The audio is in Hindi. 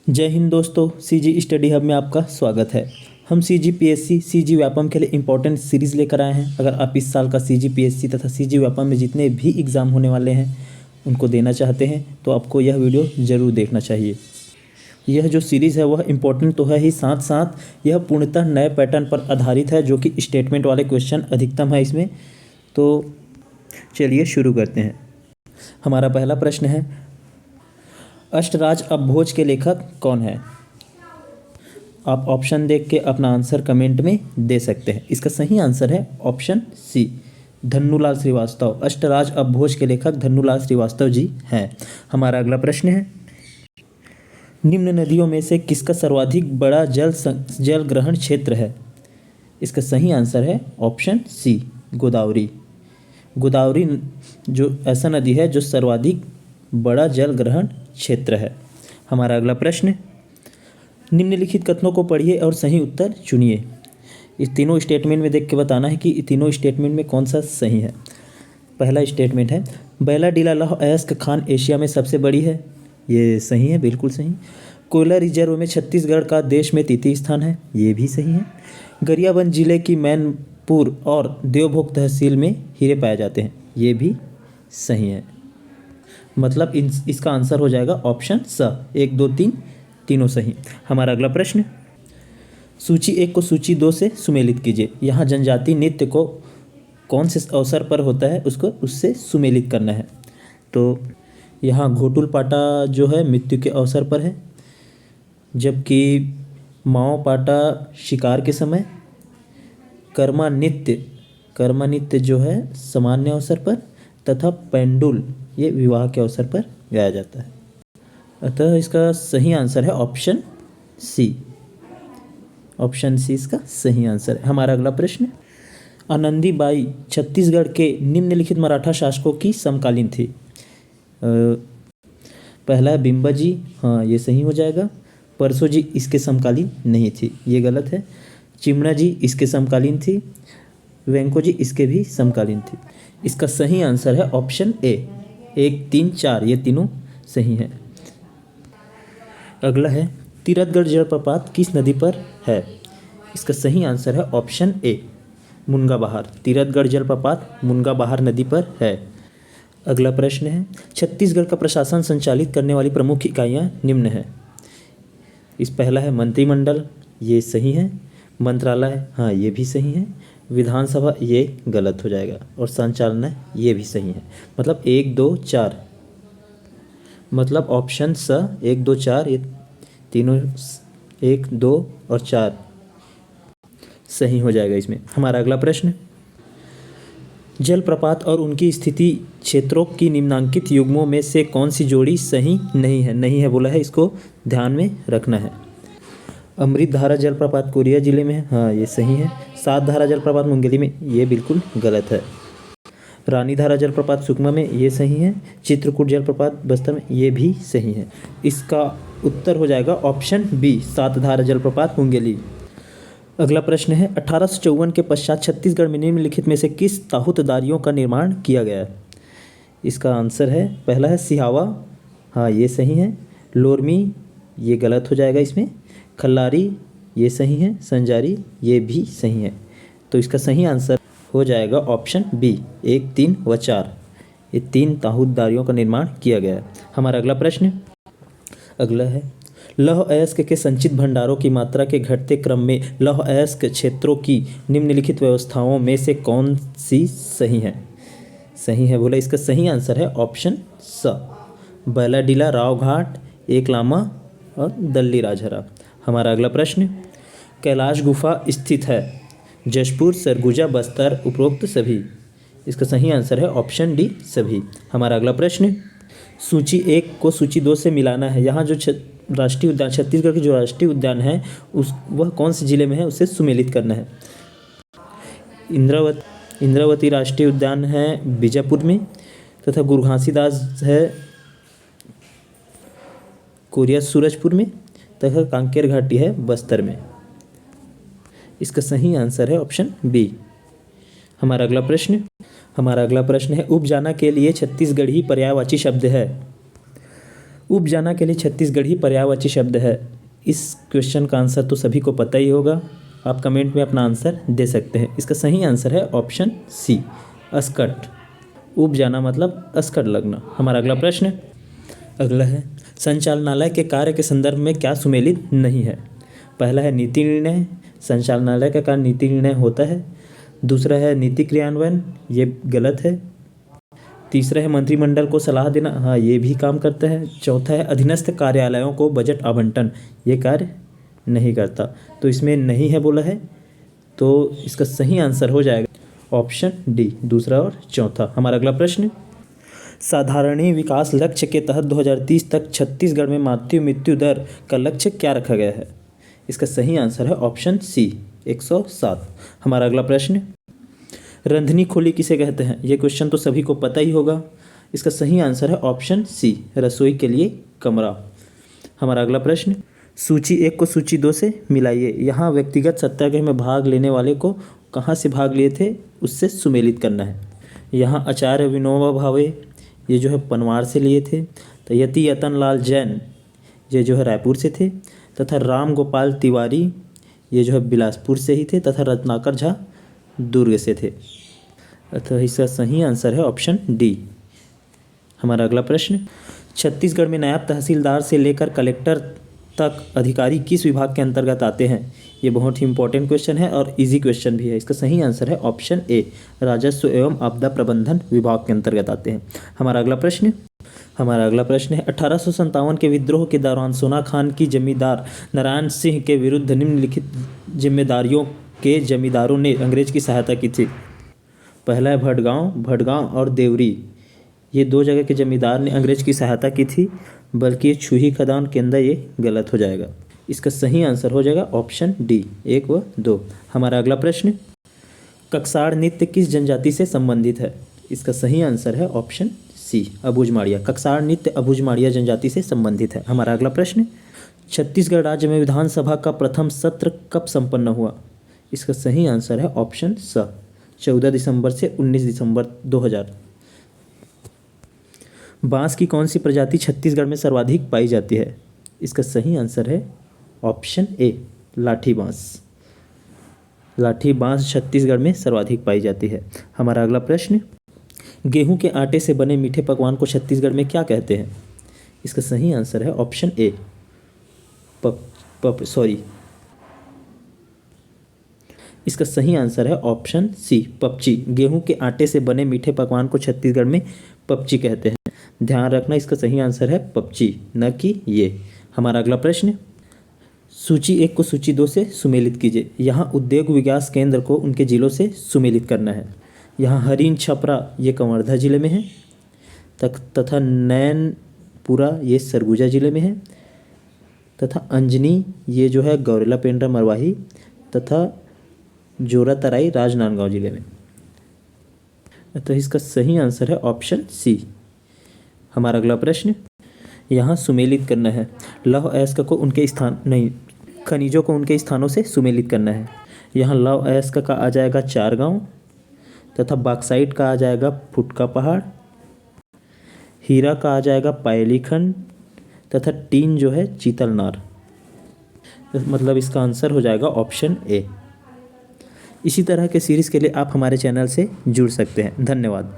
जय हिंद दोस्तों, सीजी स्टडी हब में आपका स्वागत है। हम सीजी पीएससी सीजी व्यापम के लिए इम्पोर्टेंट सीरीज़ लेकर आए हैं। अगर आप इस साल का सीजी पीएससी तथा सीजी व्यापम में जितने भी एग्ज़ाम होने वाले हैं उनको देना चाहते हैं तो आपको यह वीडियो ज़रूर देखना चाहिए। यह जो सीरीज़ है वह इम्पोर्टेंट तो है ही, साथ साथ यह पूर्णतः नए पैटर्न पर आधारित है जो कि स्टेटमेंट वाले क्वेश्चन अधिकतम है इसमें। तो चलिए शुरू करते हैं। हमारा पहला प्रश्न है, अष्टराज अपभोज के लेखक कौन है? आप ऑप्शन देख के अपना आंसर कमेंट में दे सकते हैं। इसका सही आंसर है ऑप्शन सी, धन्नूलाल श्रीवास्तव। अष्टराज अपभोज के लेखक धन्नूलाल श्रीवास्तव जी हैं। हमारा अगला प्रश्न है, निम्न नदियों में से किसका सर्वाधिक बड़ा जल ग्रहण क्षेत्र है? इसका सही आंसर है ऑप्शन सी, गोदावरी। गोदावरी जो ऐसा नदी है जो सर्वाधिक बड़ा जल ग्रहण क्षेत्र है। हमारा अगला प्रश्न, निम्नलिखित कथनों को पढ़िए और सही उत्तर चुनिए। इस तीनों स्टेटमेंट में देख के बताना है कि तीनों स्टेटमेंट में कौन सा सही है। पहला स्टेटमेंट है, बैलाडीला लौह अयस्क खान एशिया में सबसे बड़ी है। ये सही है, बिल्कुल सही। कोयला रिजर्व में छत्तीसगढ़ का देश में तृतीय स्थान है। ये भी सही है। गरियाबंद जिले की मैनपुर और देवभोग तहसील में हीरे पाए जाते हैं। ये भी सही है। मतलब इसका आंसर हो जाएगा ऑप्शन स, 1, 2, 3 तीनों सही। हमारा अगला प्रश्न, सूची 1 को सूची 2 से सुमेलित कीजिए। यहाँ जनजाति नृत्य को कौन से अवसर पर होता है उसको उससे सुमेलित करना है। तो यहाँ घोटुल पाटा जो है मृत्यु के अवसर पर है, जबकि माओ पाटा शिकार के समय, कर्मा नृत्य जो है सामान्य अवसर पर, तथा पेंडुल ये विवाह के अवसर पर गाया जाता है। अतः इसका सही आंसर है ऑप्शन सी। ऑप्शन सी इसका सही आंसर है। हमारा अगला प्रश्न, आनंदीबाई छत्तीसगढ़ के निम्नलिखित मराठा शासकों की समकालीन थी। पहला है बिंबा जी, हाँ ये सही हो जाएगा। परसो जी इसके समकालीन नहीं थी, ये गलत है। चिमना जी इसके समकालीन थी। वेंको जी इसके भी समकालीन थी। इसका सही आंसर है ऑप्शन ए, 1, 3, 4 ये तीनों सही हैं। अगला है, तीरथगढ़ जलप्रपात किस नदी पर है? इसका सही आंसर है ऑप्शन ए, मुनगा बहार। तीरथगढ़ जलप्रपात मुनगा बहार नदी पर है। अगला प्रश्न है, छत्तीसगढ़ का प्रशासन संचालित करने वाली प्रमुख इकाइयाँ निम्न हैं। इस पहला है मंत्रिमंडल, ये सही है। मंत्रालय, हाँ ये भी सही है। विधानसभा ये गलत हो जाएगा। और संचालनालय ये भी सही है। मतलब 1, 2, 4 मतलब ऑप्शन स 1, 2, 4 ये तीनों 1, 2 और 4 सही हो जाएगा इसमें। हमारा अगला प्रश्न, जलप्रपात और उनकी स्थिति क्षेत्रों की निम्नांकित युग्मों में से कौन सी जोड़ी सही नहीं है? नहीं है बोला है, इसको ध्यान में रखना है। अमृतधारा जलप्रपात कोरिया जिले में है, हाँ ये सही है। सातधारा जलप्रपात मुंगेली में, ये बिल्कुल गलत है। रानीधारा जलप्रपात सुकमा में, ये सही है। चित्रकूट जलप्रपात बस्तर में, ये भी सही है। इसका उत्तर हो जाएगा ऑप्शन बी, सातधारा जलप्रपात मुंगेली। अगला प्रश्न है, 1854 के पश्चात छत्तीसगढ़ में निम्नलिखित में से किस ताहूतदारियों का निर्माण किया गया? इसका आंसर है, पहला है सिहावा, हाँ ये सही है। लोरमी ये गलत हो जाएगा इसमें। खल्लारी ये सही है। संजारी ये भी सही है। तो इसका सही आंसर हो जाएगा ऑप्शन बी, 1, 3 व 4 ये 3 ताहूतदारियों का निर्माण किया गया है। हमारा अगला प्रश्न, अगला है, लौह अयस्क के संचित भंडारों की मात्रा के घटते क्रम में लौह अयस्क क्षेत्रों की निम्नलिखित व्यवस्थाओं में से कौन सी सही है? सही है बोला, इसका सही आंसर है ऑप्शन स, बैलाडीला, रावघाट, एकलामा और दल्ली राजहरा। हमारा अगला प्रश्न, कैलाश गुफा स्थित है जशपुर, सरगुजा, बस्तर, उपरोक्त सभी। इसका सही आंसर है ऑप्शन डी, सभी। हमारा अगला प्रश्न, सूची 1 को सूची 2 से मिलाना है। यहाँ जो राष्ट्रीय उद्यान, छत्तीसगढ़ की जो राष्ट्रीय उद्यान है वह कौन से जिले में है उसे सुमेलित करना है। इंद्रावती राष्ट्रीय उद्यान है बीजापुर में, तथा गुरु घासीदास है कोरिया सूरजपुर में, तथा कांकेर घाटी है बस्तर में। इसका सही आंसर है ऑप्शन बी। हमारा अगला प्रश्न है, उपजाना के लिए छत्तीसगढ़ी पर्यायवाची शब्द है। उपजाना के लिए छत्तीसगढ़ी पर्यायवाची शब्द है। इस क्वेश्चन का आंसर तो सभी को पता ही होगा, आप कमेंट में अपना आंसर दे सकते हैं। इसका सही आंसर है ऑप्शन सी, अस्कट। उपजाना मतलब अस्कट लगना। हमारा अगला प्रश्न अगला है, संचालनालय के कार्य के संदर्भ में क्या सुमेलित नहीं है? पहला है नीति निर्णय, संचालनालय का कार्य नीति निर्णय होता है। दूसरा है नीति क्रियान्वयन, ये गलत है। तीसरा है मंत्रिमंडल को सलाह देना, हाँ ये भी काम करता है। चौथा है अधीनस्थ कार्यालयों को बजट आवंटन, ये कार्य नहीं करता। तो इसमें नहीं है बोला है, तो इसका सही आंसर हो जाएगा ऑप्शन डी, दूसरा और चौथा। हमारा अगला प्रश्न, साधारणीय विकास लक्ष्य के तहत 2030 तक छत्तीसगढ़ में मातृ मृत्यु दर का लक्ष्य क्या रखा गया है? इसका सही आंसर है ऑप्शन सी, 107। हमारा अगला प्रश्न, रंधनी खोली किसे कहते हैं? ये क्वेश्चन तो सभी को पता ही होगा। इसका सही आंसर है ऑप्शन सी, रसोई के लिए कमरा। हमारा अगला प्रश्न, सूची 1 को सूची 2 से मिलाइए। यहाँ व्यक्तिगत सत्याग्रह में भाग लेने वाले को कहाँ से भाग लिए थे उससे सुमेलित करना है। यहाँ आचार्य विनोबा भावे, ये जो है पनवार से लिए थे। तो यति यतन लाल जैन, ये जो है रायपुर से थे। तथा राम गोपाल तिवारी, ये जो है बिलासपुर से ही थे। तथा रत्नाकर झा दुर्ग से थे। अतः इसका सही आंसर है ऑप्शन डी। हमारा अगला प्रश्न, छत्तीसगढ़ में नायब तहसीलदार से लेकर कलेक्टर तक अधिकारी किस विभाग के अंतर्गत आते हैं? ये बहुत ही इंपॉर्टेंट क्वेश्चन है और इजी क्वेश्चन भी है। इसका सही आंसर है ऑप्शन ए, राजस्व एवं आपदा प्रबंधन विभाग के अंतर्गत आते हैं। हमारा अगला प्रश्न है 1857 के विद्रोह के दौरान सोना खान की जमींदार नारायण सिंह के विरुद्ध निम्नलिखित जिम्मेदारियों के जमींदारों ने अंग्रेज की सहायता की थी। पहला है भटगांव और देवरी, ये 2 जगह के जमींदार ने अंग्रेज की सहायता की थी, बल्कि ये छुही खदान के अंदर ये गलत हो जाएगा। इसका सही आंसर हो जाएगा ऑप्शन डी, 1 व 2। हमारा अगला प्रश्न, कक्साड़ नृत्य किस जनजाति से संबंधित है? इसका सही आंसर है ऑप्शन सी, अबूझमाड़िया। कक्साड़ नृत्य अबूझमाड़िया जनजाति से संबंधित है। हमारा अगला प्रश्न, छत्तीसगढ़ राज्य में विधानसभा का प्रथम सत्र कब संपन्न हुआ? इसका सही आंसर है ऑप्शन स, 14 दिसंबर से 19 दिसंबर 2000। बांस की कौन सी प्रजाति छत्तीसगढ़ में सर्वाधिक पाई जाती है? इसका सही आंसर है ऑप्शन ए, लाठी बांस। लाठी बांस छत्तीसगढ़ में सर्वाधिक पाई जाती है। हमारा अगला प्रश्न, गेहूं के आटे से बने मीठे पकवान को छत्तीसगढ़ में क्या कहते हैं? इसका सही आंसर है ऑप्शन ए, इसका सही आंसर है ऑप्शन सी, पपची। गेहूं के आटे से बने मीठे पकवान को छत्तीसगढ़ में पपची कहते हैं। ध्यान रखना, इसका सही आंसर है पपची, न कि ये। हमारा अगला प्रश्न, सूची 1 को सूची 2 से सुमेलित कीजिए। यहाँ उद्योग विकास केंद्र को उनके जिलों से सुमेलित करना है। यहाँ हरिन छपरा, ये कवर्धा जिले में है। तथा नैनपुरा, ये सरगुजा जिले में है। तथा अंजनी, ये जो है गौरेला पेंड्रा मरवाही। तथा जोरातराई राजनांदगांव जिले में। तो इसका सही आंसर है ऑप्शन सी। हमारा अगला प्रश्न, यहाँ सुमेलित करना है। लौह अयस्क को उनके खनिजों को उनके स्थानों से सुमेलित करना है। यहाँ लौह अयस्क का आ जाएगा 4 गांव। तथा बॉक्साइट का आ जाएगा फुटका पहाड़। हीरा का आ जाएगा पायली खंड। तथा टीन जो है चीतलनार। मतलब इसका आंसर हो जाएगा ऑप्शन ए। इसी तरह के सीरीज़ के लिए आप हमारे चैनल से जुड़ सकते हैं। धन्यवाद।